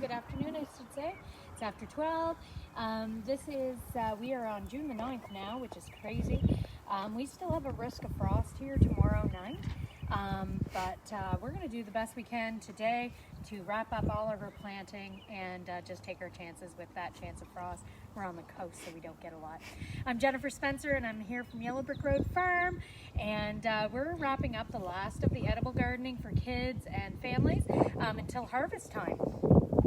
good afternoon, I should say. It's after 12. We are on June the 9th now, which is crazy. We still have a risk of frost here tomorrow night, but we're going to do the best we can today to wrap up all of our planting and just take our chances with that chance of frost. We're on the coast, so we don't get a lot. I'm Jennifer Spencer, and I'm here from Yellow Brick Road Farm, and we're wrapping up the last of the edible gardening for kids and families until harvest time.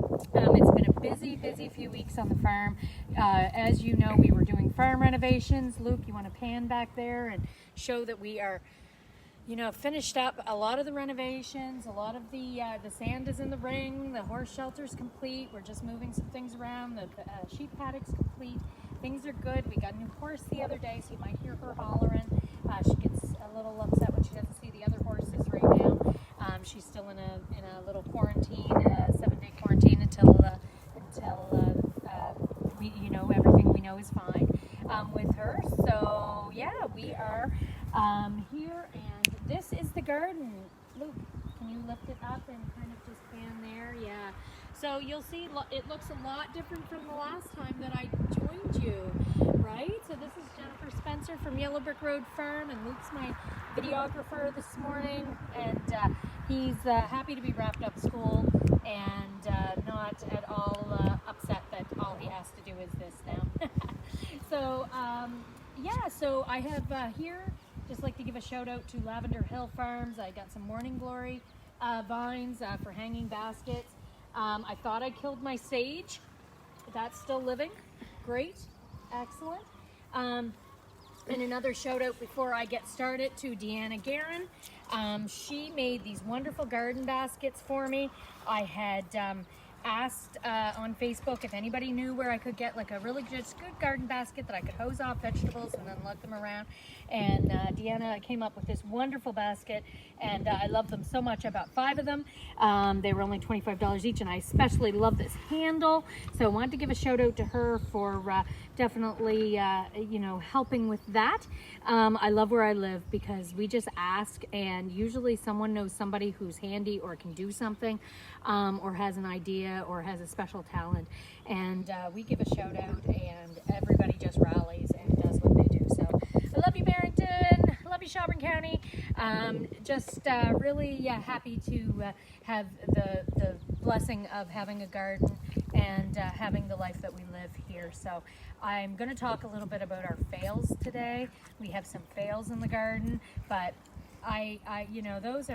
It's been a busy few weeks on the farm. As you know, we were doing farm renovations. Luke, you want to pan back there and show that we are, finished up a lot of the renovations. A lot of the sand is in the ring. The horse shelter's complete. We're just moving some things around. The sheep paddock's complete. Things are good. We got a new horse the other day, so you might hear her hollering. She gets a little upset when she doesn't see the other horses right now. She's still in a little quarantine, 7-day quarantine until everything we know is fine with her. So yeah, we are here, and this is the garden. Luke, can you lift it up and kind of just pan there? Yeah. So you'll see it looks a lot different from the last time that I joined you, right? So this is Jennifer Spencer from Yellow Brick Road Farm, and Luke's my videographer this morning, and he's happy to be wrapped up school and not at all upset that all he has to do is this now. So so I have here, just like to give a shout out to Lavender Hill Farms. I got some Morning Glory vines for hanging baskets. I thought I killed my sage. That's still living. Great. Excellent. And another shout out before I get started to Deanna Guerin. She made these wonderful garden baskets for me. I had asked on Facebook if anybody knew where I could get like a really good garden basket that I could hose off vegetables and then let them around. And Deanna came up with this wonderful basket, and I love them so much. I bought 5 of them. They were only $25 each, and I especially love this handle. So I wanted to give a shout out to her for definitely, helping with that. I love where I live because we just ask, and usually someone knows somebody who's handy or can do something, or has an idea or has a special talent, and we give a shout out, and everybody just rallies and does what they do. So I love you, Barrington. I love you, Shelburne County. Really happy to have the blessing of having a garden and having the life that we live here. So I'm going to talk a little bit about our fails today. We have some fails in the garden, but those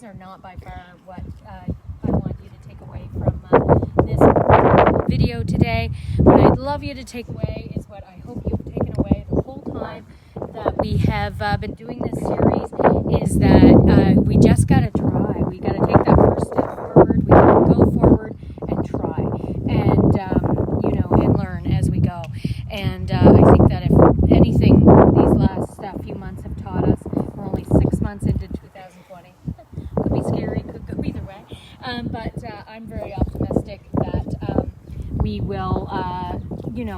are not by far what I want you to take away from this video today. What I'd love you to take away is what I hope you've taken away the whole time that we have been doing this series, is that we just got to try. We got to take that first step forward. We got to go forward and try, and and learn as we go. And I think that if anything, these last few months have taught us. We're only 6 months into 2020. Could be scary, could go either way. But I'm very optimistic that we will,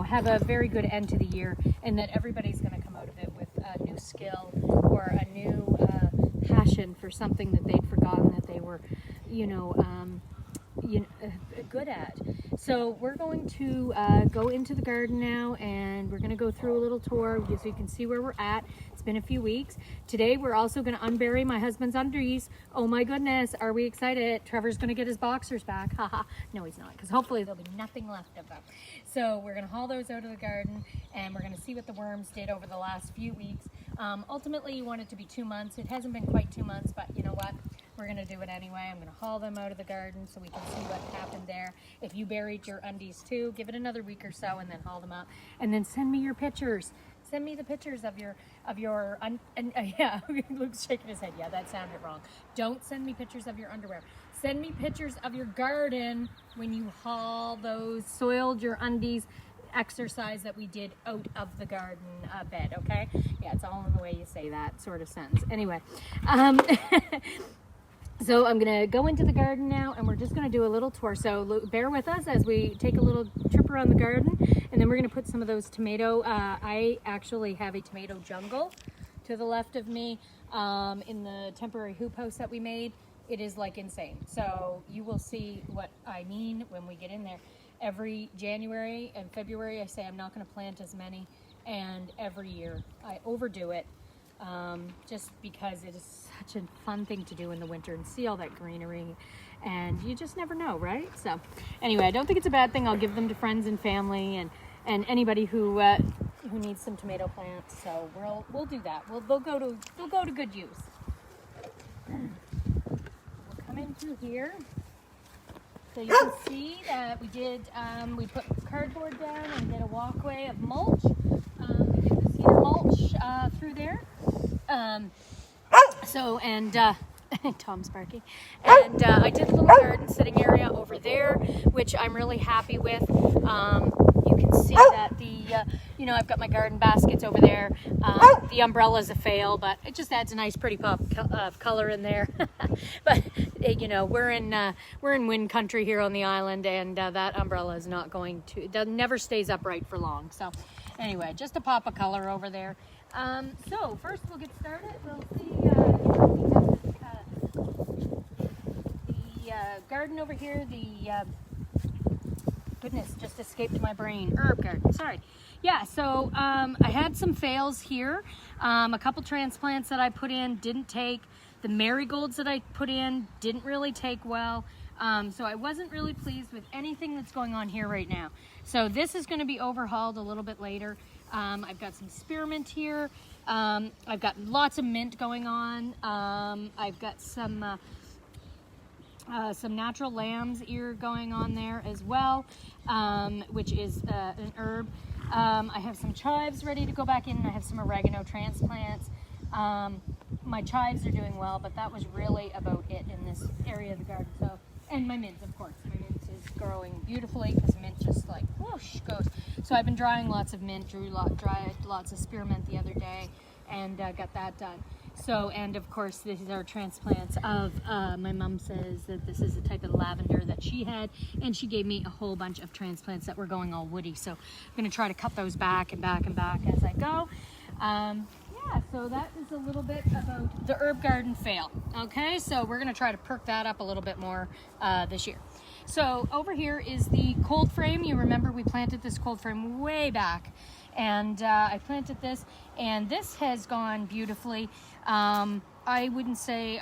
have a very good end to the year, and that everybody's going to come out of it with a new skill or a new passion for something that they'd forgotten that they were, good at. So we're going to go into the garden now, and we're going to go through a little tour so you can see where we're at. It's been a few weeks. Today we're also going to unbury my husband's undies. Oh my goodness, are we excited? Trevor's going to get his boxers back. Haha. No, he's not, because hopefully there'll be nothing left of them. So we're going to haul those out of the garden, and we're going to see what the worms did over the last few weeks. Ultimately, you want it to be 2 months. It hasn't been quite 2 months, but you know what? We're going to do it anyway. I'm going to haul them out of the garden so we can see what happened there. If you buried your undies too, give it another week or so and then haul them out. And then send me your pictures. Send me the pictures of your yeah, Luke's shaking his head. Yeah, that sounded wrong. Don't send me pictures of your underwear. Send me pictures of your garden when you haul those soiled your undies exercise that we did out of the garden bed, okay? Yeah, it's all in the way you say that sort of sentence. Anyway, so I'm going to go into the garden now, and we're just going to do a little tour. So bear with us as we take a little trip around the garden, and then we're going to put some of those tomato, I actually have a tomato jungle to the left of me in the temporary hoop house that we made. it is like insane. So you will see what I mean when we get in there. Every January and February, I say I'm not going to plant as many, and every year I overdo it, just because it is such a fun thing to do in the winter and see all that greenery, and you just never know, right? So anyway, I don't think it's a bad thing. I'll give them to friends and family and anybody who needs some tomato plants. So we'll do that. They'll go to good use. We'll come in through here. So you can see that we put cardboard down and did a walkway of mulch. We did the cedar mulch through there. Tom's barking. And I did a little garden sitting area over there, which I'm really happy with. You can see that I've got my garden baskets over there. The umbrella's a fail, but it just adds a nice pretty pop of color in there. But we're in wind country here on the island, and that umbrella is not going to, it never stays upright for long. So anyway, just a pop of color over there. So first we'll get started. We'll see we have the garden over here. Goodness, just escaped my brain. Herb garden, sorry. Yeah, so I had some fails here. A couple transplants that I put in didn't take. The marigolds that I put in didn't really take well. So I wasn't really pleased with anything that's going on here right now. So this is going to be overhauled a little bit later. I've got some spearmint here. I've got lots of mint going on. I've got some natural lamb's ear going on there as well, which is an herb. I have some chives ready to go back in, and I have some oregano transplants. My chives are doing well, but that was really about it in this area of the garden. So, and my mint, of course. My mint is growing beautifully because mint just like whoosh goes. So I've been drying lots of mint, dried lots of spearmint the other day, and got that done. So, and of course, these are transplants of, my mom says that this is a type of lavender that she had, and she gave me a whole bunch of transplants that were going all woody. So I'm going to try to cut those back and back and back as I go. Yeah, so that is a little bit about the herb garden fail. Okay, so we're going to try to perk that up a little bit more this year. So over here is the cold frame. You remember we planted this cold frame way back, and I planted this, and this has gone beautifully. I would say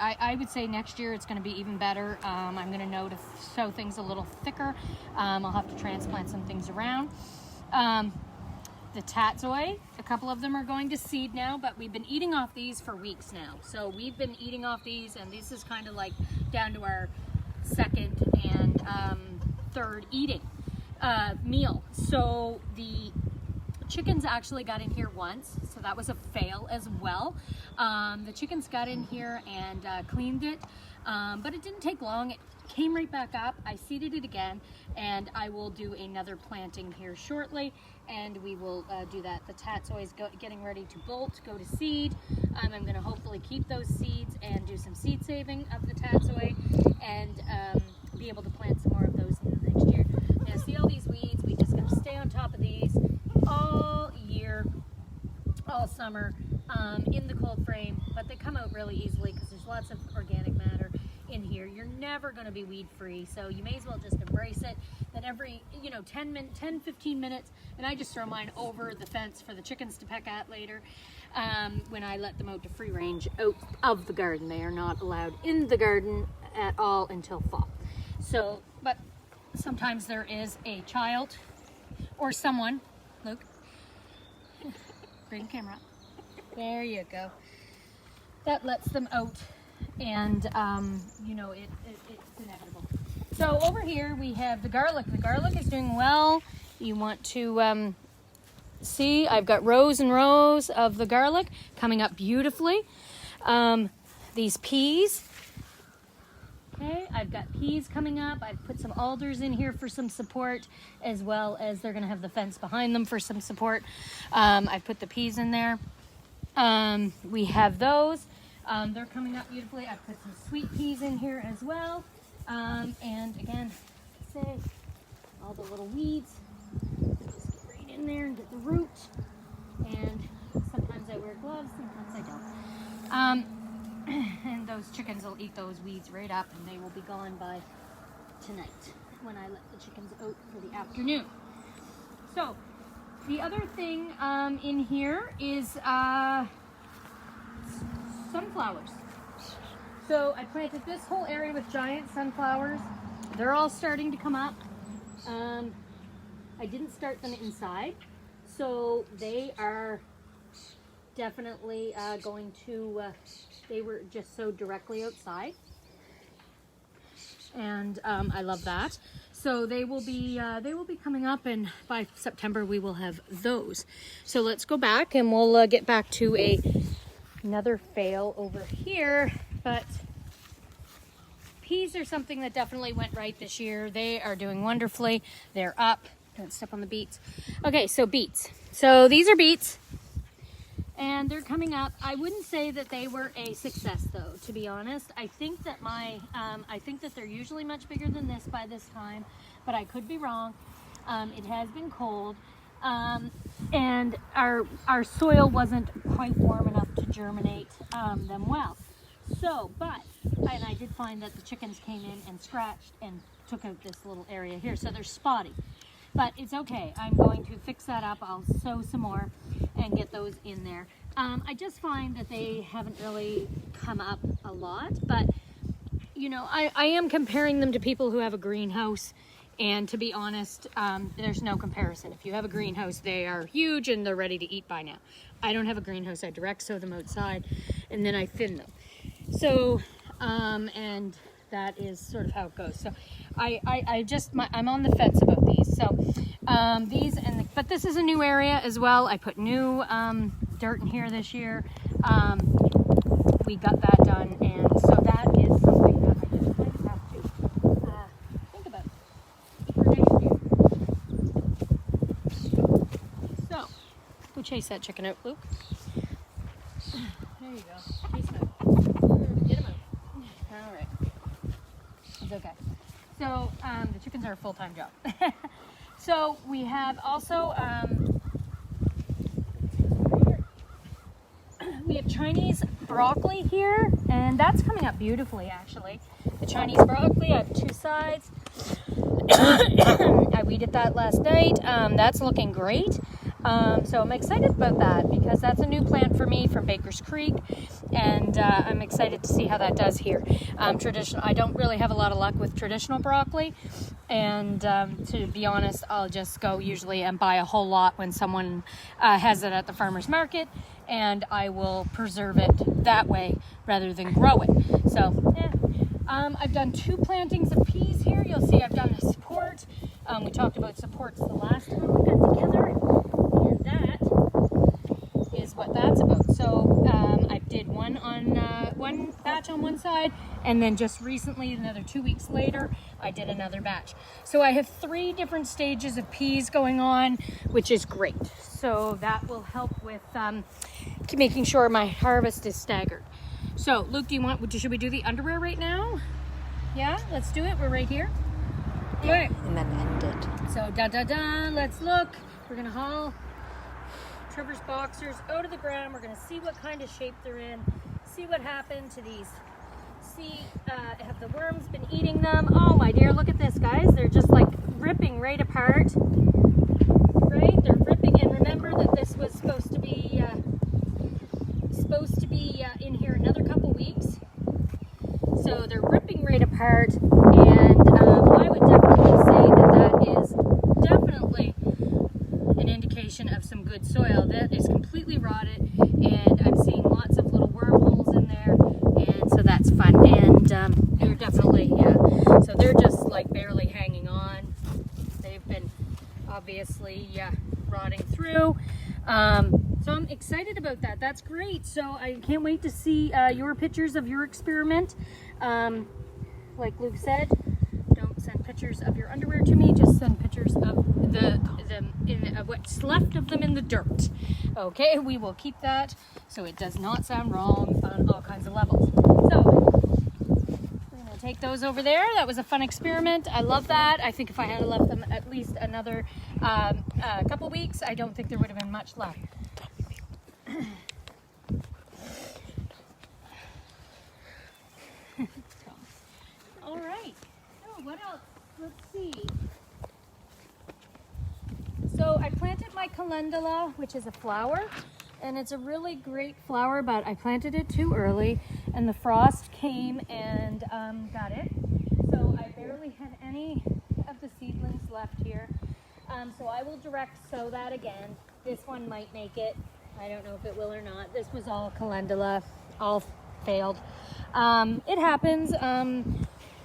next year it's going to be even better. I'm going to know to sow things a little thicker. I'll have to transplant some things around. The tatsoi, a couple of them are going to seed now, but we've been eating off these for weeks now. So we've been eating off these, and this is kind of like down to our second and third eating meal. So the chickens actually got in here once, so that was a fail as well. The chickens got in here and cleaned it, but it didn't take long. It came right back up. I seeded it again, and I will do another planting here shortly, and we will do that. The tatsoi is getting ready to bolt, go to seed. I'm going to hopefully keep those seeds and do some seed saving of the tatsoi, and be able to plant some more of those in the next year. Now see all these weeds, we just got to stay on top of these all year, all summer, in the cold frame, but they come out really easily because there's lots of organic matter in here. You're never going to be weed free, so you may as well just embrace it. Then every 10-15 minutes, and I just throw mine over the fence for the chickens to peck at later, when I let them out to free range out of the garden. They are not allowed in the garden at all until fall. So, but sometimes there is a child or someone, Luke, bring the camera up. There you go. That lets them out, and it's inevitable. So over here we have the garlic. The garlic is doing well. You want to see, I've got rows and rows of the garlic coming up beautifully. These peas. Okay, I've got peas coming up. I've put some alders in here for some support, as well as they're going to have the fence behind them for some support. I've put the peas in there. We have those. They're coming up beautifully. I've put some sweet peas in here as well. And again, say all the little weeds, just get right in there and get the root. And sometimes I wear gloves, sometimes I don't. And those chickens will eat those weeds right up, and they will be gone by tonight when I let the chickens out for the afternoon. So the other thing in here is sunflowers. So I planted this whole area with giant sunflowers. They're all starting to come up. I didn't start them inside, so they are definitely going to, they were just sowed directly outside. And I love that. So they will be coming up, and by September we will have those. So let's go back and we'll get back to another fail over here. But peas are something that definitely went right this year. They are doing wonderfully. They're up. Don't step on the beets. Okay, so beets. So these are beets, and they're coming up. I wouldn't say that they were a success, though, to be honest. I think that I think that they're usually much bigger than this by this time, but I could be wrong. It has been cold, and our soil wasn't quite warm enough to germinate them well. So, and I did find that the chickens came in and scratched and took out this little area here, so they're spotty. But it's okay. I'm going to fix that up. I'll sow some more and get those in there. I just find that they haven't really come up a lot, but you know, I am comparing them to people who have a greenhouse, and to be honest, there's no comparison. If you have a greenhouse, they are huge and they're ready to eat by now. I don't have a greenhouse. I direct sow them outside and then I thin them. So, and that is sort of how it goes. So I'm on the fence about these. So but this is a new area as well. I put new dirt in here this year. We got that done, and so that is something that I just might have to think about for next year. So, go chase that chicken out, Luke. There you go. Chase him out. Get him out. All right. It's okay. So the chickens are a full-time job. So we have also we have Chinese broccoli here, and that's coming up beautifully actually. The Chinese broccoli, I have two sides. I weeded that last night. That's looking great. So I'm excited about that because that's a new plant for me from Baker's Creek, and I'm excited to see how that does here. I don't really have a lot of luck with traditional broccoli, and to be honest, I'll just go usually and buy a whole lot when someone has it at the farmer's market, and I will preserve it that way rather than grow it. So yeah. I've done 2 plantings of peas here. You'll see I've done a support. We talked about supports the last time we got together, and that is what that's about. So I did one batch on one side, and then just recently, another 2 weeks later, I did another batch. So I have 3 different stages of peas going on, which is great. So that will help with making sure my harvest is staggered. So, Luke, should we do the underwear right now? Yeah, let's do it. We're right here. All right. And then end it. So, let's look. We're going to haul Trevor's boxers out of the ground. We're going to see what kind of shape they're in, see what happened to these. See, have the worms been eating them? Oh, my dear, look at this, guys. They're just like ripping right apart. Right? They're ripping. And remember that this was supposed to be in here another couple weeks, so they're ripping right apart, and I would definitely say that is definitely an indication of some good soil. That is completely rotted, and I'm seeing lots of little wormholes in there, and so that's fun. And they're definitely, so they're just like barely hanging on. They've been obviously rotting through. So I'm excited about that. That's great. So I can't wait to see your pictures of your experiment. Like Luke said, don't send pictures of your underwear to me. Just send pictures of what's left of them in the dirt. Okay, we will keep that so it does not sound wrong on all kinds of levels. So we're going to take those over there. That was a fun experiment. I love that. I think if I had left them at least another couple weeks, I don't think there would have been much left. All right. Oh, what else? Let's see. So I planted my calendula, which is a flower, and it's a really great flower, but I planted it too early, and the frost came and got it. So I barely had any of the seedlings left here. So I will direct sow that again. This one might make it. I don't know if it will or not. This was all calendula, all failed. It happens.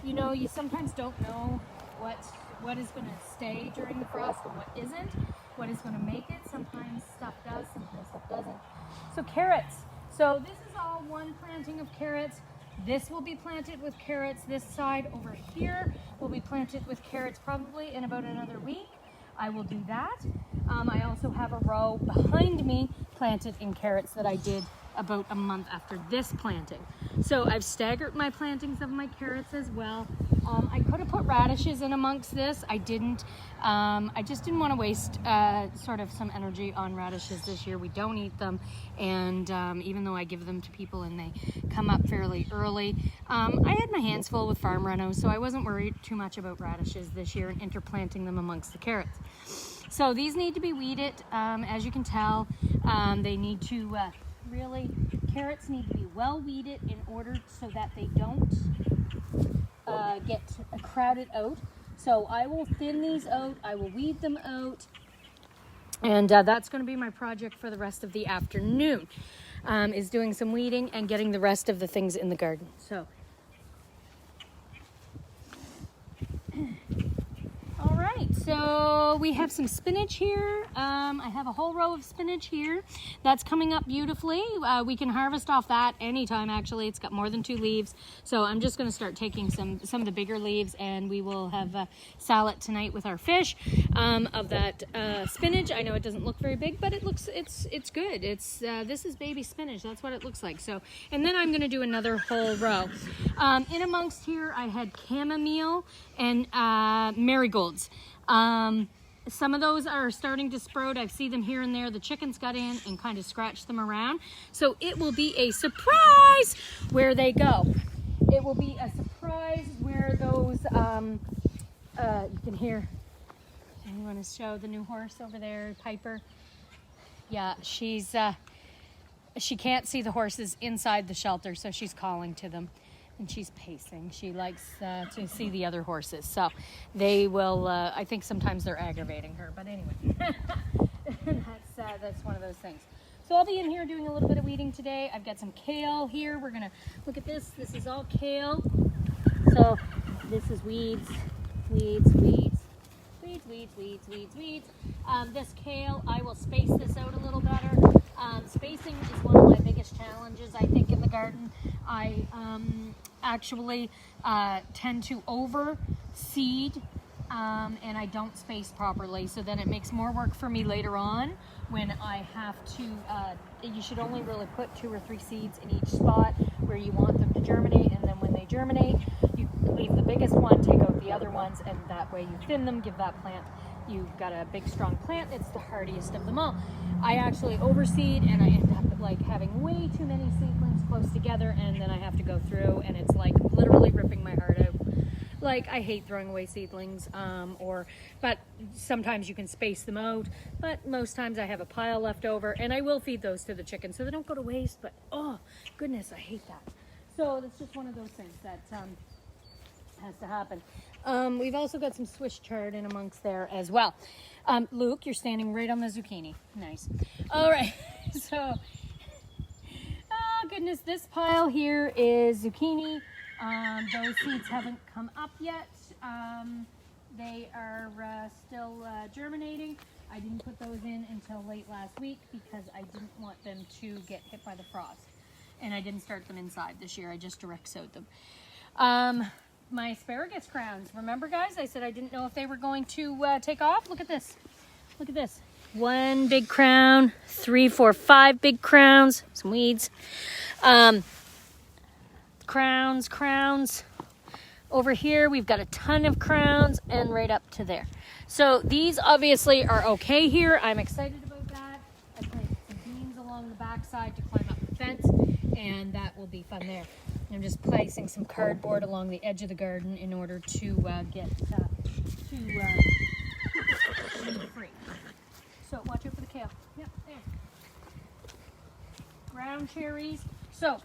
You know, you sometimes don't know what is going to stay during the frost and what isn't, what is going to make it. Sometimes stuff does, sometimes stuff doesn't. So carrots. So this is all one planting of carrots. This will be planted with carrots. This side over here will be planted with carrots probably in about another week. I will do that. I also have a row behind me planted in carrots that I did about a month after this planting. So I've staggered my plantings of my carrots as well. I could have put radishes in amongst this. I didn't. I just didn't want to waste sort of some energy on radishes this year. We don't eat them, and even though I give them to people and they come up fairly early, I had my hands full with farm renos, so I wasn't worried too much about radishes this year and interplanting them amongst the carrots. So these need to be weeded, as you can tell. They need to carrots need to be well weeded in order so that they don't get crowded out. So I will thin these out, I will weed them out, and that's going to be my project for the rest of the afternoon, is doing some weeding and getting the rest of the things in the garden. So all right, so we have some spinach here. I have a whole row of spinach here. That's coming up beautifully. We can harvest off that anytime, actually. It's got more than 2 leaves. So I'm just going to start taking some of the bigger leaves, and we will have a salad tonight with our fish of that spinach. I know it doesn't look very big, but it's good. This is baby spinach. That's what it looks like. So, and then I'm going to do another whole row. In amongst here, I had chamomile and marigolds. Some of those are starting to sprout. I see them here and there. The chickens got in and kind of scratched them around. So it will be a surprise where they go. It will be a surprise where those, you can hear, you want to show the new horse over there, Piper? Yeah, she can't see the horses inside the shelter, so she's calling to them. And she's pacing. She likes to see the other horses. So they will, I think sometimes they're aggravating her. But anyway, that's one of those things. So I'll be in here doing a little bit of weeding today. I've got some kale here. We're going to look at this. This is all kale. So this is weeds, weeds, weeds. Weeds, weeds, weeds, weeds, weeds. This kale, I will space this out a little better. Spacing is one of my biggest challenges, I think, in the garden. I actually tend to overseed and I don't space properly, so then it makes more work for me later on when I have to, you should only really put 2 or 3 seeds in each spot where you want them to germinate, and then when they germinate, you leave the biggest one, take out the other ones, and that way you thin them, give that plant, you've got a big strong plant, it's the hardiest of them all. I actually overseed and I end up like having way too many seedlings close together, and then I have to go through and it's like literally ripping my heart out. Like, I hate throwing away seedlings, but sometimes you can space them out, but most times I have a pile left over, and I will feed those to the chickens so they don't go to waste, but oh goodness, I hate that. So that's just one of those things that has to happen. We've also got some Swiss chard in amongst there as well. Luke, you're standing right on the zucchini. Nice. All right, so, oh goodness, this pile here is zucchini. Those seeds haven't come up yet. They are still germinating. I didn't put those in until late last week because I didn't want them to get hit by the frost. And I didn't start them inside this year. I just direct sowed them. My asparagus crowns. Remember, guys, I said I didn't know if they were going to take off. Look at this. Look at this. 1 big crown, 3, 4, 5 big crowns, some weeds. Crowns. Over here, we've got a ton of crowns, and right up to there. So these obviously are okay here. I'm excited about that. I planted some beans along the backside to climb up the fence, and that will be fun there. I'm just placing some cardboard along the edge of the garden in order to get free. So watch out for the kale. Yep, there. Ground cherries. So,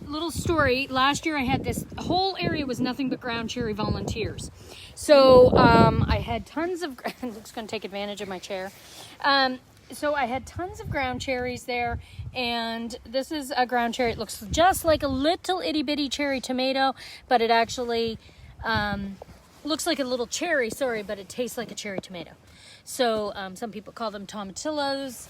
little story. Last year I had this whole area was nothing but ground cherry volunteers. So I had tons of. Luke's going to take advantage of my chair. So I had tons of ground cherries there, and this is a ground cherry. It looks just like a little itty bitty cherry tomato, but it actually looks like a little cherry, sorry, but it tastes like a cherry tomato. So some people call them tomatillos,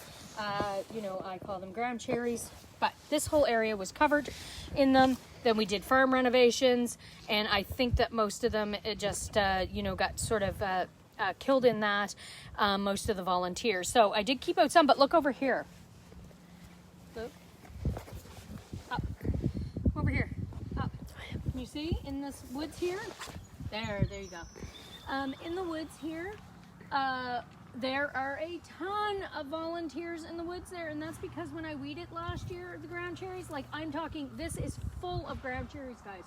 you know, I call them ground cherries, but this whole area was covered in them. Then we did farm renovations, and I think that most of them it just, you know, got sort of killed in that, most of the volunteers. So I did keep out some, but look over here. Look. Up. Over here. Up. Can you see in this woods here? There you go. In the woods here, there are a ton of volunteers in the woods there, and that's because when I weeded last year, the ground cherries, like I'm talking, this is full of ground cherries, guys.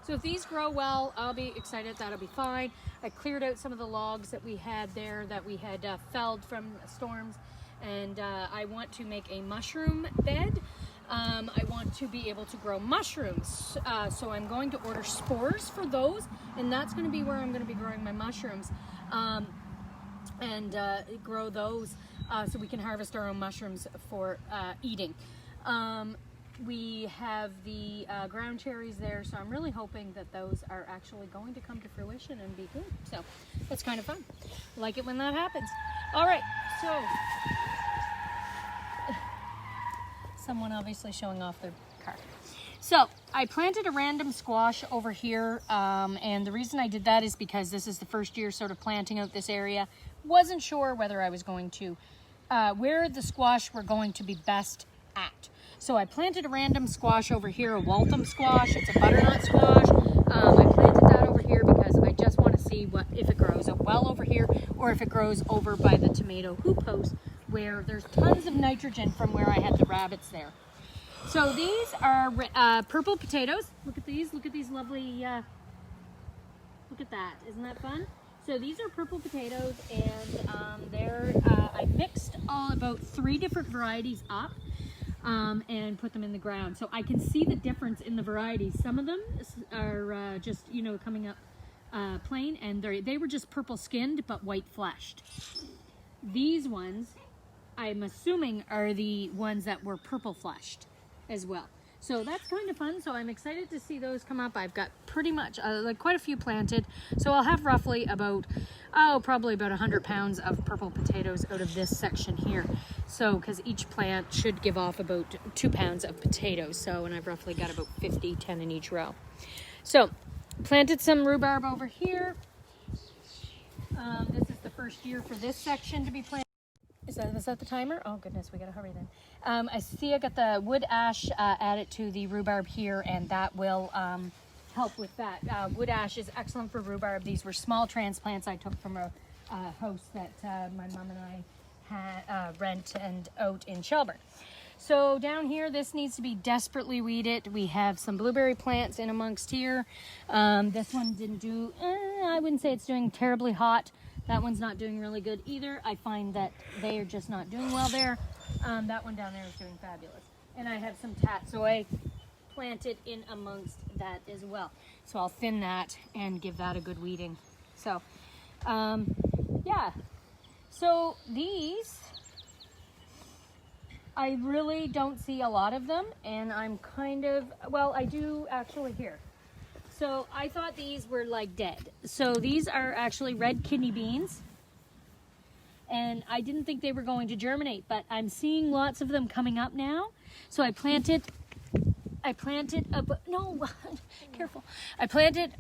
So if these grow well, I'll be excited. That'll be fine. I cleared out some of the logs that we had there that we had felled from storms, and I want to make a mushroom bed. I want to be able to grow mushrooms, so I'm going to order spores for those, and that's going to be where I'm going to be growing my mushrooms, and grow those so we can harvest our own mushrooms for eating. We have the ground cherries there, so I'm really hoping that those are actually going to come to fruition and be good. So that's kind of fun. I like it when that happens. All right, so someone obviously showing off their car. So I planted a random squash over here, and the reason I did that is because this is the first year sort of planting out this area. Wasn't sure whether I was going to, where the squash were going to be best at. So I planted a random squash over here, a Waltham squash. It's a butternut squash. I planted that over here because I just want to see if it grows well over here or if it grows over by the tomato hoop house where there's tons of nitrogen from where I had the rabbits there. So these are purple potatoes. Look at these lovely, look at that. Isn't that fun? So these are purple potatoes, and I mixed about 3 different varieties up. And put them in the ground. So I can see the difference in the varieties. Some of them are just, you know, coming up plain, and they were just purple skinned but white fleshed. These ones, I'm assuming, are the ones that were purple fleshed as well. So that's kind of fun. So I'm excited to see those come up. I've got pretty much like quite a few planted. So I'll have roughly about, probably about 100 pounds of purple potatoes out of this section here. So, because each plant should give off about 2 pounds of potatoes. So, and I've roughly got about 10 in each row. So, planted some rhubarb over here. This is the first year for this section to be planted. Is that the timer? Oh goodness, we gotta hurry then. I see I got the wood ash added to the rhubarb here, and that will help with that. Wood ash is excellent for rhubarb. These were small transplants I took from a house that my mom and I had rent and out in Shelburne. So down here, this needs to be desperately weeded. We have some blueberry plants in amongst here. This one didn't do, I wouldn't say it's doing terribly hot. That one's not doing really good either. I find that they are just not doing well there. That one down there is doing fabulous. And I have some tatsoi planted in amongst that as well. So I'll thin that and give that a good weeding. So, yeah. So these, I really don't see a lot of them, and I'm kind of, well, I do actually here. So I thought these were like dead. So these are actually red kidney beans, and I didn't think they were going to germinate, but I'm seeing lots of them coming up now. So I planted no, careful. I planted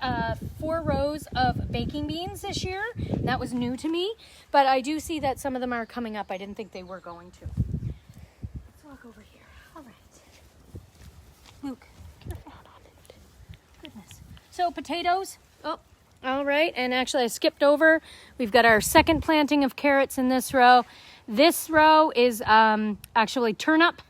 4 rows of baking beans this year. That was new to me, but I do see that some of them are coming up. I didn't think they were going to. Let's walk over here. All right. Luke, careful. Goodness. So potatoes. Oh, all right. And actually I skipped over. We've got our second planting of carrots in this row. This row is actually turnip.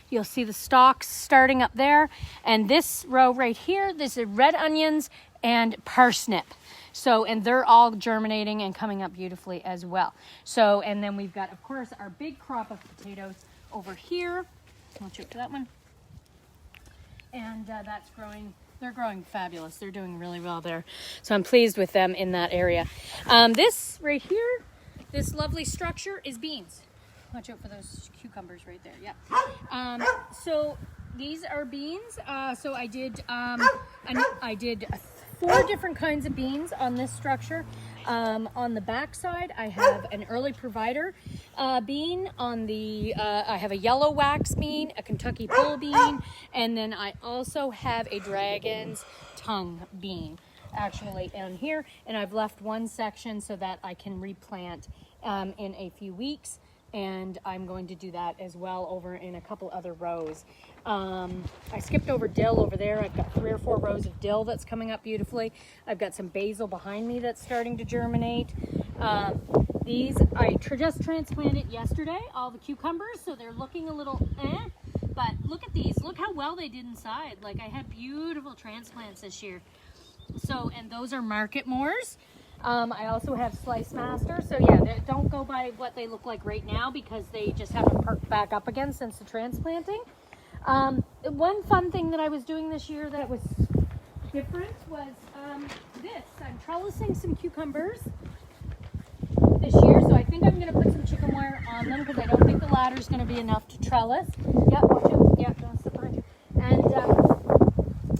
You'll see the stalks starting up there. And this row right here, this is red onions and parsnip. So, and they're all germinating and coming up beautifully as well. So, and then we've got, of course, our big crop of potatoes over here. Watch out for that one. And that's growing. They're growing fabulous. They're doing really well there. So I'm pleased with them in that area. This right here, this lovely structure is beans. Watch out for those cucumbers right there. Yeah. So these are beans. So I did 4 different kinds of beans on this structure. On the back side, I have an early provider bean. On the I have a yellow wax bean, a Kentucky pole bean, and then I also have a dragon's tongue bean actually in here. And I've left one section so that I can replant in a few weeks. And I'm going to do that as well over in a couple other rows. I skipped over dill over there. I've got 3 or 4 rows of dill that's coming up beautifully. I've got some basil behind me that's starting to germinate. These I just transplanted yesterday, all the cucumbers, so they're looking a little but look at these. Look how well they did inside. Like, I had beautiful transplants this year. So, and those are Market Moors. I also have Slice Master. So yeah, don't go by what they look like right now because they just haven't perked back up again since the transplanting. One fun thing that I was doing this year that was different was this. I'm trellising some cucumbers this year, so I think I'm going to put some chicken wire on them because I don't think the ladder's going to be enough to trellis. Yep, watch out. Yep, don't slip behind you. And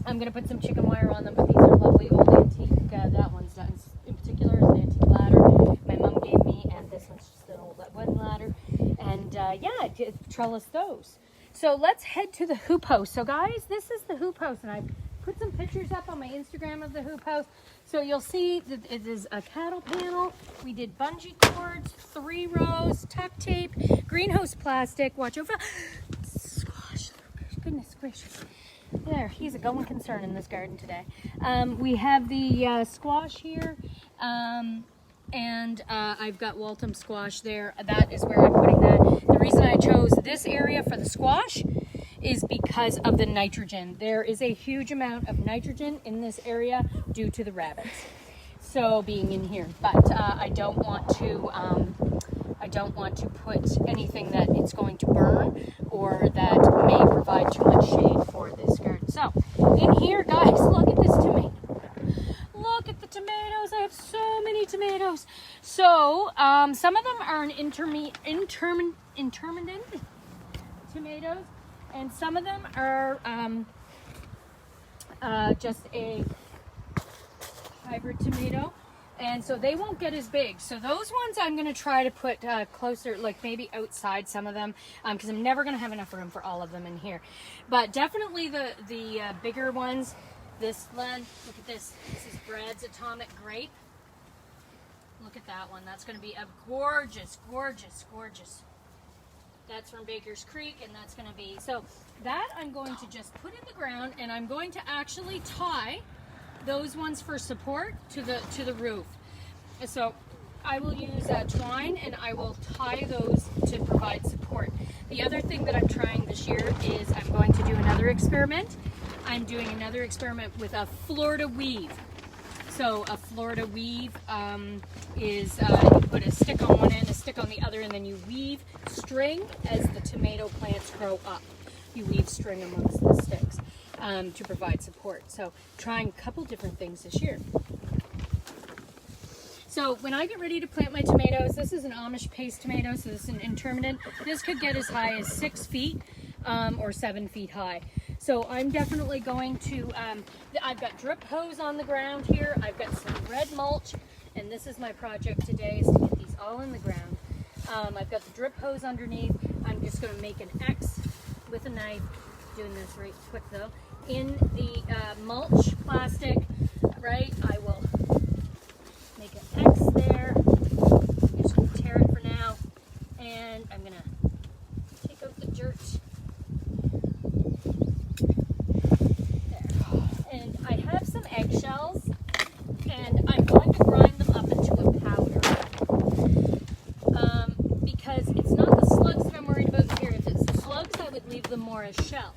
I'm going to put some chicken wire on them, but these are lovely old antique. That one's done. In particular is an antique ladder my mom gave me, and this one's just an old wooden ladder. And yeah, I trellis those. So let's head to the hoop house. So guys, this is the hoop house, and I put some pictures up on my Instagram of the hoop house. So you'll see that it is a cattle panel. We did bungee cords, 3 rows, tuck tape, greenhouse plastic. Watch over. Squash. Goodness gracious. There, he's a going concern in this garden today. We have the squash here. And I've got Waltham squash there. That is where I'm putting that. The reason I chose this area for the squash is because of the nitrogen. There is a huge amount of nitrogen in this area due to the rabbits. So being in here, but I don't want to put anything that it's going to burn or that may provide too much shade for this garden. So in here, guys, look at this tomato. Look at the tomatoes. I have so many tomatoes. So some of them are an intermittent tomatoes, and some of them are just a hybrid tomato, and so they won't get as big. So those ones I'm going to try to put closer, like maybe outside some of them, because I'm never going to have enough room for all of them in here. But definitely the bigger ones. This one, look at this. This is Brad's Atomic Grape. Look at that one. That's going to be a gorgeous, gorgeous, gorgeous. That's from Baker's Creek, and that's going to be, so that I'm going to just put in the ground, and I'm going to actually tie those ones for support to the roof. So I will use twine, and I will tie those to provide support. The other thing that I'm trying this year is I'm going to do another experiment. I'm doing another experiment with a Florida weave. So a Florida weave is you put a stick on one end, a stick on the other, and then you weave string as the tomato plants grow up. You weave string amongst the sticks to provide support. So trying a couple different things this year. So when I get ready to plant my tomatoes, this is an Amish paste tomato, so this is an intermittent. This could get as high as 6 feet or 7 feet high. So I'm definitely going to, I've got drip hose on the ground here. I've got some red mulch, and this is my project today, is to get these all in the ground. I've got the drip hose underneath. I'm just going to make an X with a knife, doing this right quick though, in the mulch plastic, right? I will make an X there. I'm just going to tear it for now, and I'm going to take out the dirt. Eggshells, and I'm going to grind them up into a powder because it's not the slugs that I'm worried about here. If it's the slugs, I would leave them more as shells.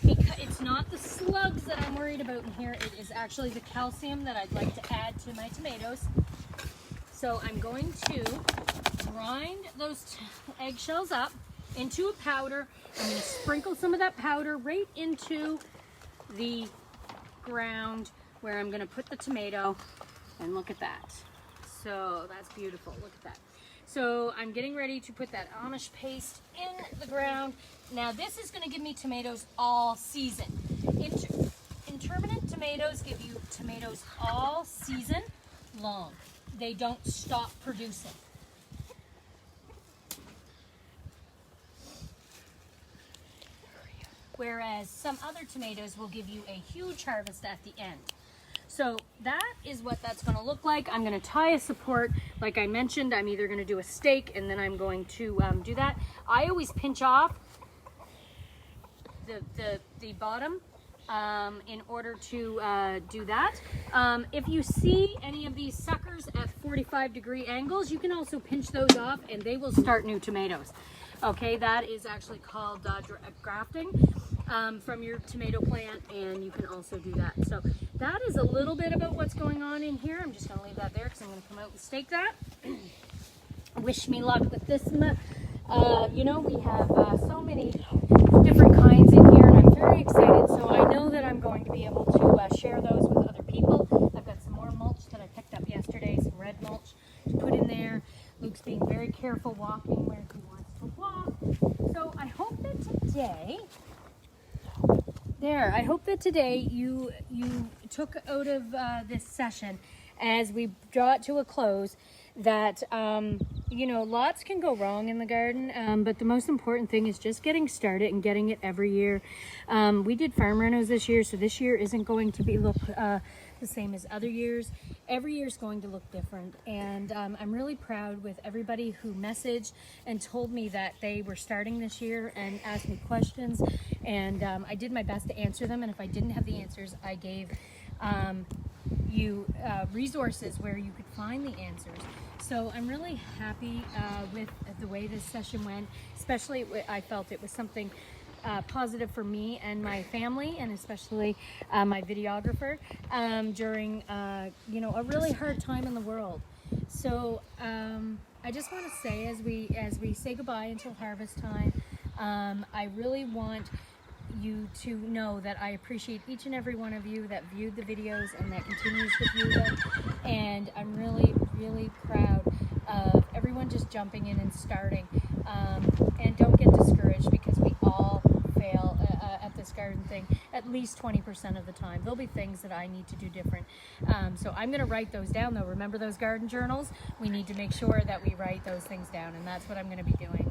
Because it's not the slugs that I'm worried about in here, it is actually the calcium that I'd like to add to my tomatoes. So I'm going to grind those eggshells up into a powder. I'm going to sprinkle some of that powder right into the ground where I'm going to put the tomato, and look at that. So that's beautiful, look at that. So I'm getting ready to put that Amish paste in the ground. Now this is going to give me tomatoes all season. Intermittent tomatoes give you tomatoes all season long. They don't stop producing. Whereas some other tomatoes will give you a huge harvest at the end. So that is what that's going to look like. I'm going to tie a support. Like I mentioned, I'm either going to do a stake and then I'm going to do that. I always pinch off the bottom in order to do that. If you see any of these suckers at 45-degree angles, you can also pinch those off and they will start new tomatoes. Okay, that is actually called grafting from your tomato plant, and you can also do that. So that is a little bit about what's going on in here. I'm just going to leave that there because I'm going to come out and stake that. Wish me luck with this. You know, we have so many different kinds in here, and I'm very excited. So I know that I'm going to be able to share those with other people. I've got some more mulch that I picked up yesterday, some red mulch to put in there. Luke's being very careful walking where he wants to walk. So I hope that today, I hope that today you took out of this session, as we draw it to a close, that you know, lots can go wrong in the garden, but the most important thing is just getting started and getting it every year. We did farm renos this year, so this year isn't going to be look the same as other years. Every year is going to look different, and I'm really proud with everybody who messaged and told me that they were starting this year and asked me questions, and I did my best to answer them, and if I didn't have the answers, I gave you resources where you could find the answers. So I'm really happy with the way this session went, especially I felt it was something positive for me and my family, and especially my videographer during you know, a really hard time in the world. So I just want to say, as we say goodbye until harvest time, I really want you to know that I appreciate each and every one of you that viewed the videos and that continues to view them, and I'm really, really proud of everyone just jumping in and starting, and don't get discouraged, because we all fail at this garden thing at least 20% of the time. There'll be things that I need to do different, so I'm going to write those down though. Remember those garden journals? We need to make sure that we write those things down, and that's what I'm going to be doing.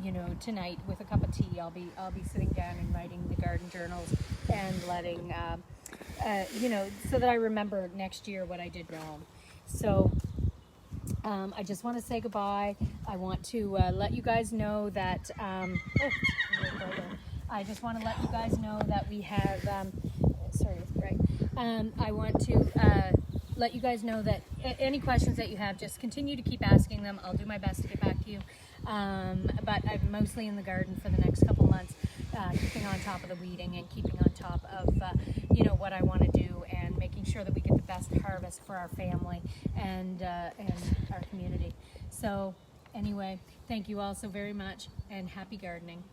You know, tonight with a cup of tea, I'll be sitting down and writing the garden journals and letting you know, so that I remember next year what I did wrong. So I just want to say goodbye. I want to let you guys know that I just want to let you guys know that we have sorry, it's bright. I want to let you guys know that any questions that you have, just continue to keep asking them. I'll do my best to get back to you. But I'm mostly in the garden for the next couple months, keeping on top of the weeding and keeping on top of you know, what I want to do, and making sure that we get the best harvest for our family and our community. So anyway, thank you all so very much, and happy gardening.